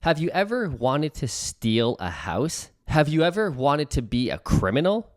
Have you ever wanted to steal a house? Have you ever wanted to be a criminal?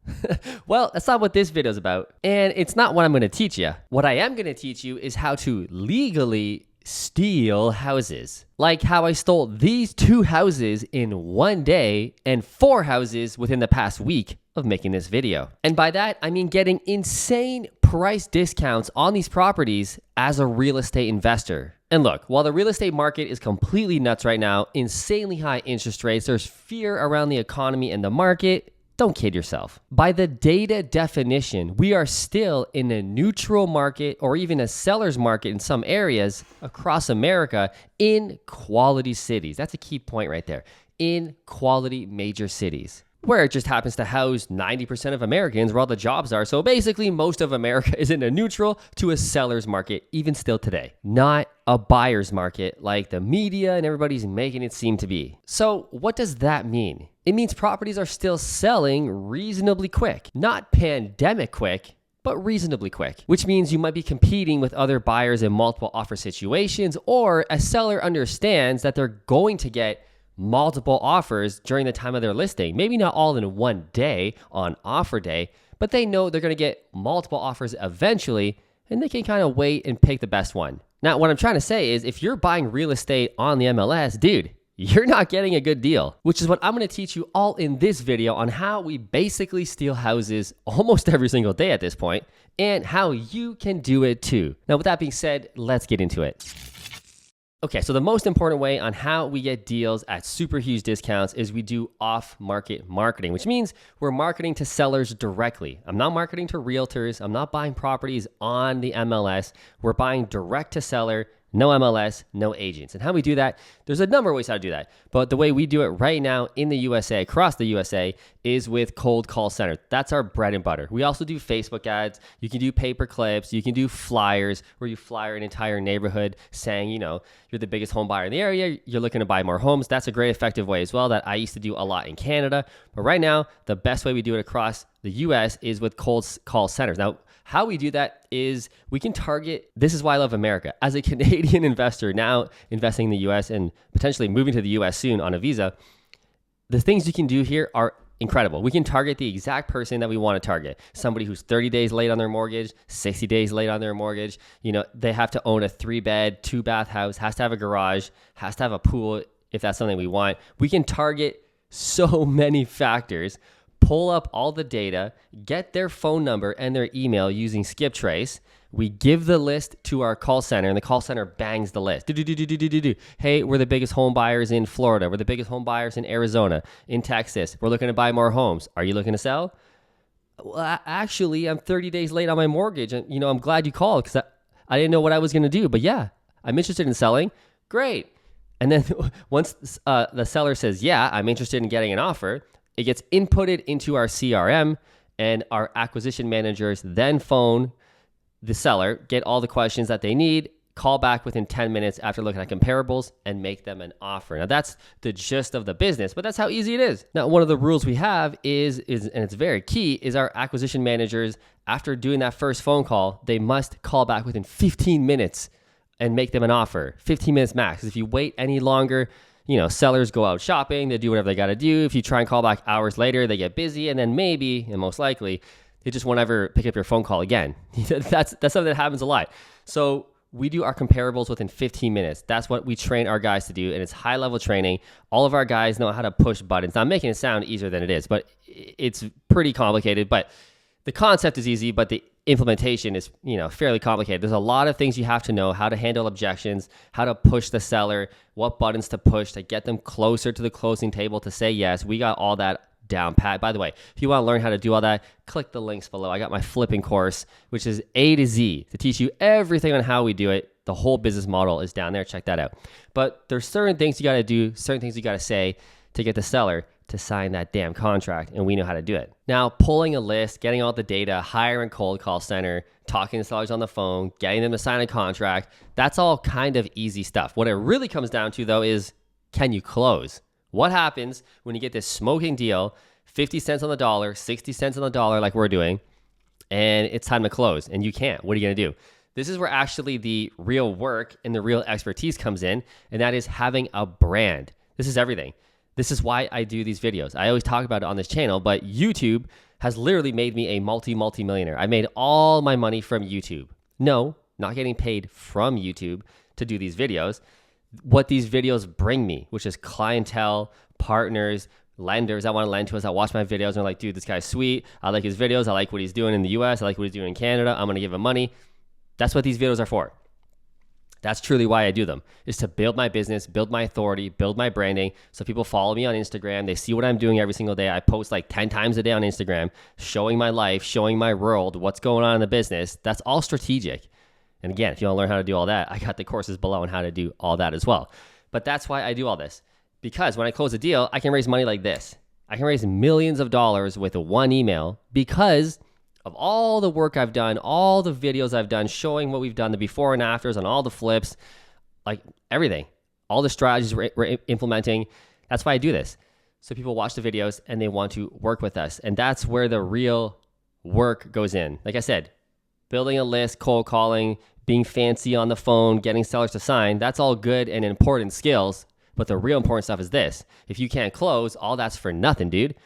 Well, that's not what this video is about. And it's not what I'm going to teach you. What I am going to teach you is how to legally steal houses. Like how I stole these 2 houses in 1 day and 4 houses within the past week of making this video. And by that, I mean getting insane price discounts on these properties as a real estate investor. And look, while the real estate market is completely nuts right now, insanely high interest rates, there's fear around the economy and the market, don't kid yourself. By the data definition, we are still in a neutral market or even a seller's market in some areas across America in quality cities. That's a key point right there. In quality major cities, where it just happens to house 90% of Americans where all the jobs are. So basically, most of America is in a neutral to a seller's market, even still today. Not a buyer's market like the media and everybody's making it seem to be. So what does that mean? It means properties are still selling reasonably quick. Not pandemic quick, but reasonably quick, which means you might be competing with other buyers in multiple offer situations, or a seller understands that they're going to get multiple offers during the time of their listing. Maybe not all in 1 day on offer day, but they know they're going to get multiple offers eventually, and they can kind of wait and pick the best one. Now, what I'm trying to say is if you're buying real estate on the MLS, dude, you're not getting a good deal, which is what I'm going to teach you all in this video on how we basically steal houses almost every single day at this point, and how you can do it too. Now, with that being said, let's get into it. Okay, so the most important way on how we get deals at super huge discounts is we do off-market marketing, which means we're marketing to sellers directly. I'm not marketing to realtors. I'm not buying properties on the MLS. We're buying direct to seller, no MLS, no agents. And how we do that, there's a number of ways how to do that. But the way we do it right now in the USA, across the USA, is with cold call center. That's our bread and butter. We also do Facebook ads. You can do paper clips. You can do flyers where you flyer an entire neighborhood saying, you know, you're the biggest home buyer in the area. You're looking to buy more homes. That's a great effective way as well that I used to do a lot in Canada. But right now, the best way we do it across the US is with cold call centers. Now, how we do that is we can target, this is why I love America. As a Canadian investor now investing in the US and potentially moving to the US soon on a visa, the things you can do here are incredible. We can target the exact person that we want to target. Somebody who's 30 days late on their mortgage, 60 days late on their mortgage. You know, they have to own a 3-bed, 2-bath house, has to have a garage, has to have a pool if that's something we want. We can target so many factors, pull up all the data, get their phone number and their email using SkipTrace. We give the list to our call center, and the call center bangs the list. Hey, we're the biggest home buyers in Florida. We're the biggest home buyers in Arizona, in Texas. We're looking to buy more homes. Are you looking to sell? Well, actually, I'm 30 days late on my mortgage, and I'm glad you called because I didn't know what I was going to do. But yeah, I'm interested in selling. Great. And then once the seller says, yeah, I'm interested in getting an offer, it gets inputted into our CRM, and our acquisition managers then phone the seller, get all the questions that they need, call back within 10 minutes after looking at comparables, and make them an offer. Now, that's the gist of the business, but that's how easy it is. Now, one of the rules we have is and it's very key, is our acquisition managers, after doing that first phone call, they must call back within 15 minutes and make them an offer. 15 minutes max. If you wait any longer, sellers go out shopping, they do whatever they got to do. If you try and call back hours later, they get busy, and then maybe, and most likely, they just won't ever pick up your phone call again. That's something that happens a lot. So we do our comparables within 15 minutes. That's what we train our guys to do, and it's high-level training. All of our guys know how to push buttons. Now, I'm making it sound easier than it is, but it's pretty complicated. But the concept is easy, but the implementation is, fairly complicated. There's a lot of things you have to know: how to handle objections, how to push the seller, what buttons to push to get them closer to the closing table to say yes. We got all that down pat. By the way, if you want to learn how to do all that, click the links below. I got my flipping course, which is A to Z, to teach you everything on how we do it. The whole business model is down there. Check that out. But there's certain things you got to do, certain things you got to say to get the seller to sign that damn contract, and we know how to do it. Now, pulling a list, getting all the data, hiring cold call center, talking to sellers on the phone, getting them to sign a contract, that's all kind of easy stuff. What it really comes down to, though, is can you close? What happens when you get this smoking deal, 50 cents on the dollar, 60 cents on the dollar like we're doing, and it's time to close, and you can't? What are you going to do? This is where actually the real work and the real expertise comes in, and that is having a brand. This is everything. This is why I do these videos. I always talk about it on this channel, but YouTube has literally made me a multi-millionaire. I made all my money from YouTube. No, not getting paid from YouTube to do these videos. What these videos bring me, which is clientele, partners, lenders that want to lend to us, that watch my videos and are like, dude, this guy's sweet. I like his videos. I like what he's doing in the US. I like what he's doing in Canada. I'm going to give him money. That's what these videos are for. That's truly why I do them, is to build my business, build my authority, build my branding. So people follow me on Instagram. They see what I'm doing every single day. I post like 10 times a day on Instagram, showing my life, showing my world, what's going on in the business. That's all strategic. And again, if you want to learn how to do all that, I got the courses below on how to do all that as well. But that's why I do all this. Because when I close a deal, I can raise money like this. I can raise millions of dollars with one email because of all the work I've done, all the videos I've done showing what we've done, the before and afters on all the flips, like everything, all the strategies we're implementing. That's why I do this. So people watch the videos and they want to work with us. And that's where the real work goes in. Like I said, building a list, cold calling, being fancy on the phone, getting sellers to sign, that's all good and important skills. But the real important stuff is this. If you can't close, all that's for nothing, dude.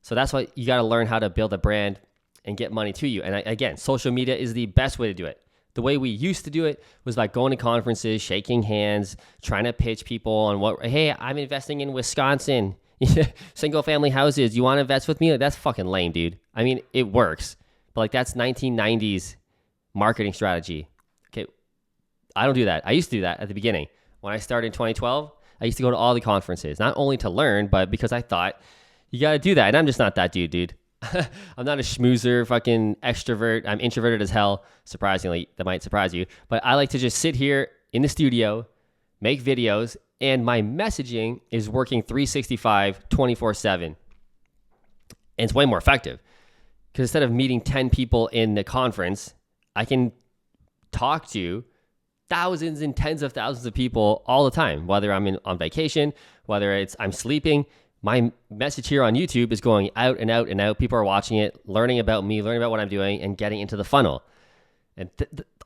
So that's why you got to learn how to build a brand and get money to you. And again, social media is the best way to do it. The way we used to do it was by going to conferences, shaking hands, trying to pitch people on what, hey, I'm investing in Wisconsin, single family houses. You want to invest with me? Like, that's fucking lame, dude. I mean, it works, but like that's 1990s marketing strategy. Okay. I don't do that. I used to do that at the beginning. When I started in 2012, I used to go to all the conferences, not only to learn, but because I thought you got to do that. And I'm just not that dude. I'm not a schmoozer, fucking extrovert. I'm introverted as hell. Surprisingly, that might surprise you. But I like to just sit here in the studio, make videos, and my messaging is working 365, 24/7. And it's way more effective. Because instead of meeting 10 people in the conference, I can talk to thousands and tens of thousands of people all the time, whether I'm on vacation, whether it's I'm sleeping. My message here on YouTube is going out and out and out. People are watching it, learning about me, learning about what I'm doing, and getting into the funnel. And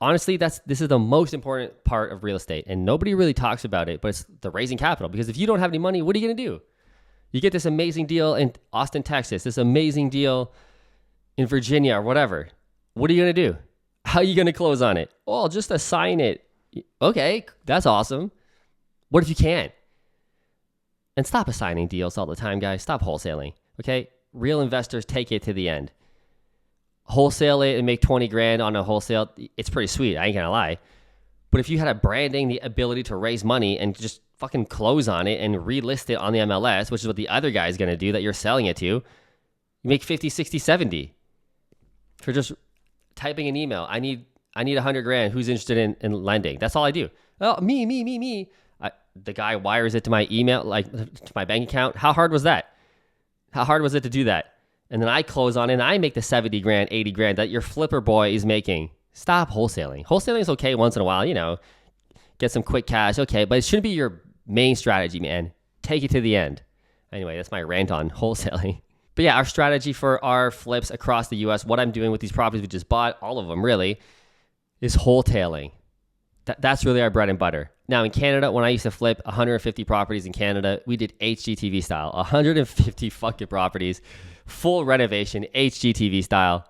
honestly, this is the most important part of real estate. And nobody really talks about it, but it's the raising capital. Because if you don't have any money, what are you going to do? You get this amazing deal in Austin, Texas, this amazing deal in Virginia or whatever. What are you going to do? How are you going to close on it? Oh, I'll just assign it. Okay, that's awesome. What if you can't? And stop assigning deals all the time, guys. Stop wholesaling, okay? Real investors take it to the end. Wholesale it and make 20 grand on a wholesale. It's pretty sweet, I ain't gonna lie. But if you had a branding, the ability to raise money and just fucking close on it and relist it on the MLS, which is what the other guy is gonna do that you're selling it to, you make 50, 60, 70 for just typing an email. I need 100 grand. Who's interested in lending? That's all I do. Oh, me. The guy wires it to my email, like to my bank account. How hard was that? How hard was it to do that? And then I close on it and I make the 70 grand, 80 grand that your flipper boy is making. Stop wholesaling. Wholesaling is okay once in a while, get some quick cash. Okay, but it shouldn't be your main strategy, man. Take it to the end. Anyway, that's my rant on wholesaling. But yeah, our strategy for our flips across the US, what I'm doing with these properties we just bought, all of them really, is wholetailing. That's really our bread and butter. Now in Canada, when I used to flip 150 properties in Canada, we did HGTV style, 150 fucking properties, full renovation, HGTV style.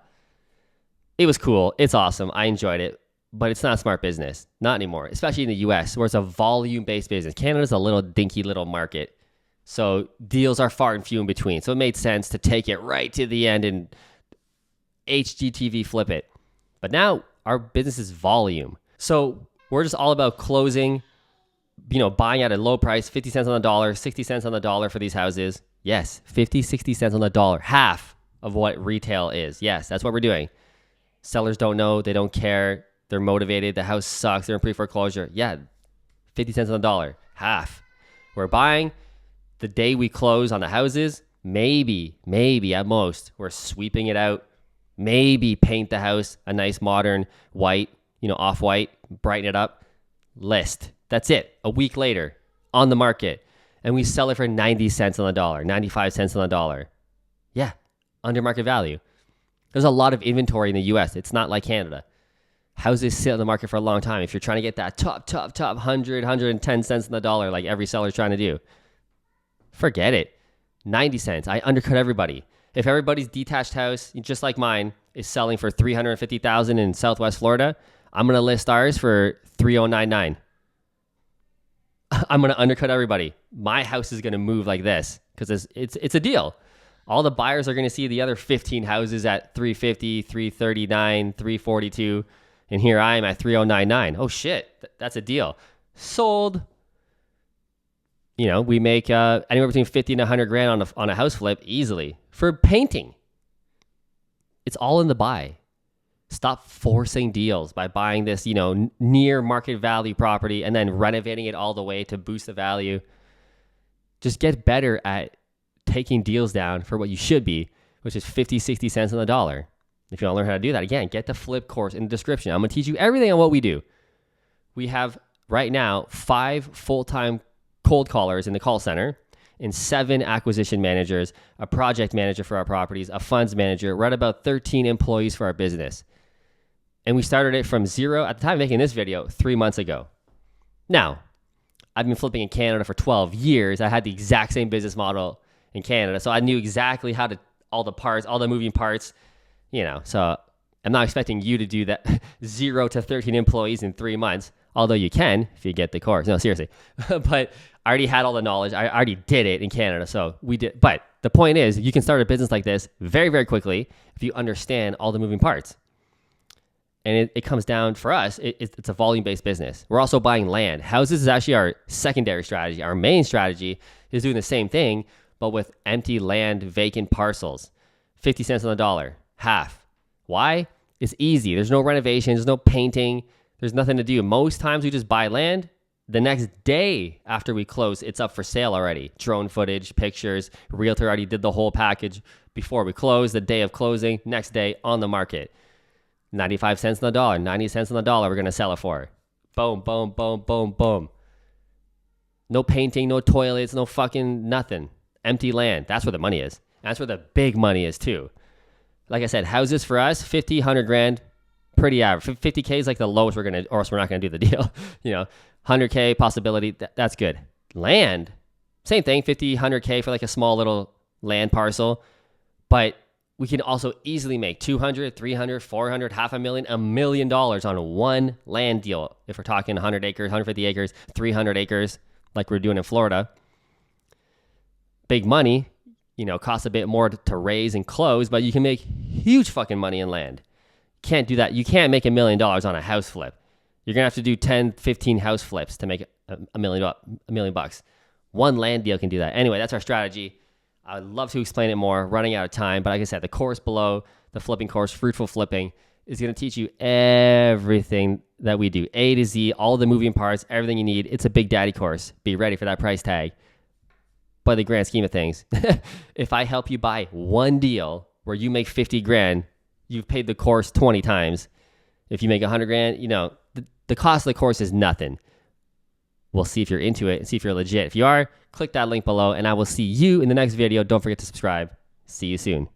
It was cool. It's awesome. I enjoyed it, but it's not smart business. Not anymore, especially in the US where it's a volume-based business. Canada's a little dinky little market. So deals are far and few in between. So it made sense to take it right to the end and HGTV flip it. But now our business is volume. So we're just all about closing, buying at a low price, 50 cents on the dollar, 60 cents on the dollar for these houses. Yes, 50, 60 cents on the dollar, half of what retail is. Yes, that's what we're doing. Sellers don't know, they don't care, they're motivated, the house sucks, they're in pre-foreclosure. Yeah, 50 cents on the dollar, half. We're buying the day we close on the houses, maybe at most, we're sweeping it out, maybe paint the house a nice modern white, off-white, brighten it up, list. That's it. A week later, on the market. And we sell it for 90 cents on the dollar, 95 cents on the dollar. Yeah, under market value. There's a lot of inventory in the US. It's not like Canada. Houses sit on the market for a long time. If you're trying to get that top 100, 110 cents on the dollar like every seller's trying to do, Forget it. 90 cents. I undercut everybody. If everybody's detached house, just like mine, is selling for $350,000 in Southwest Florida, I'm going to list ours for $3,099. I'm going to undercut everybody. My house is going to move like this because it's a deal. All the buyers are going to see the other 15 houses at $350, $339, $342, and here I am at $3,099. Oh shit, that's a deal. Sold. You know, we make anywhere between 50 and 100 grand on a house flip easily for painting. It's all in the buy. Stop forcing deals by buying this, you know, near market value property and then renovating it all the way to boost the value. Just get better at taking deals down for what you should be, which is 50, 60 cents on the dollar. If you want to learn how to do that, again, get the flip course in the description. I'm going to teach you everything on what we do. We have right now 5 full-time cold callers in the call center and 7 acquisition managers, a project manager for our properties, a funds manager. We're at about 13 employees for our business. And we started it from 0 at the time of making this video 3 months ago. Now, I've been flipping in Canada for 12 years. I had the exact same business model in Canada. So I knew exactly how to, all the parts, all the moving parts, you know. So I'm not expecting you to do that 0 to 13 employees in 3 months, although you can if you get the course. No, seriously. But I already had all the knowledge. I already did it in Canada. So we did. But the point is, you can start a business like this very, very quickly if you understand all the moving parts. And it comes down, for us, it's a volume-based business. We're also buying land. Houses is actually our secondary strategy. Our main strategy is doing the same thing, but with empty land, vacant parcels. 50 cents on the dollar, half. Why? It's easy. There's no renovations, there's no painting, there's nothing to do. Most times we just buy land. The next day after we close, it's up for sale already. Drone footage, pictures, realtor already did the whole package before we close. The day of closing, next day on the market. 95 cents on the dollar, 90 cents on the dollar, we're going to sell it for. Boom, boom, boom, boom, boom. No painting, no toilets, no fucking nothing. Empty land. That's where the money is. That's where the big money is too. Like I said, houses for us, 50, 100 grand, pretty average. 50K is like the lowest we're going to, or else we're not going to do the deal. You know, 100K possibility, that's good. Land, same thing, 50, 100K for like a small little land parcel. But we can also easily make 200, 300, 400, $500,000, $1 million on one land deal. If we're talking 100 acres, 150 acres, 300 acres, like we're doing in Florida. Big money, you know, costs a bit more to raise and close, but you can make huge fucking money in land. Can't do that. You can't make $1 million on a house flip. You're going to have to do 10, 15 house flips to make $1 million bucks. One land deal can do that. Anyway, that's our strategy. I would love to explain it more, running out of time. But like I said, the course below, the flipping course, Fruitful Flipping, is going to teach you everything that we do. A to Z, all the moving parts, everything you need. It's a big daddy course. Be ready for that price tag. By the grand scheme of things, if I help you buy one deal where you make 50 grand, you've paid the course 20 times. If you make 100 grand, you know, the cost of the course is nothing. We'll see if you're into it and see if you're legit. If you are, click that link below and I will see you in the next video. Don't forget to subscribe. See you soon.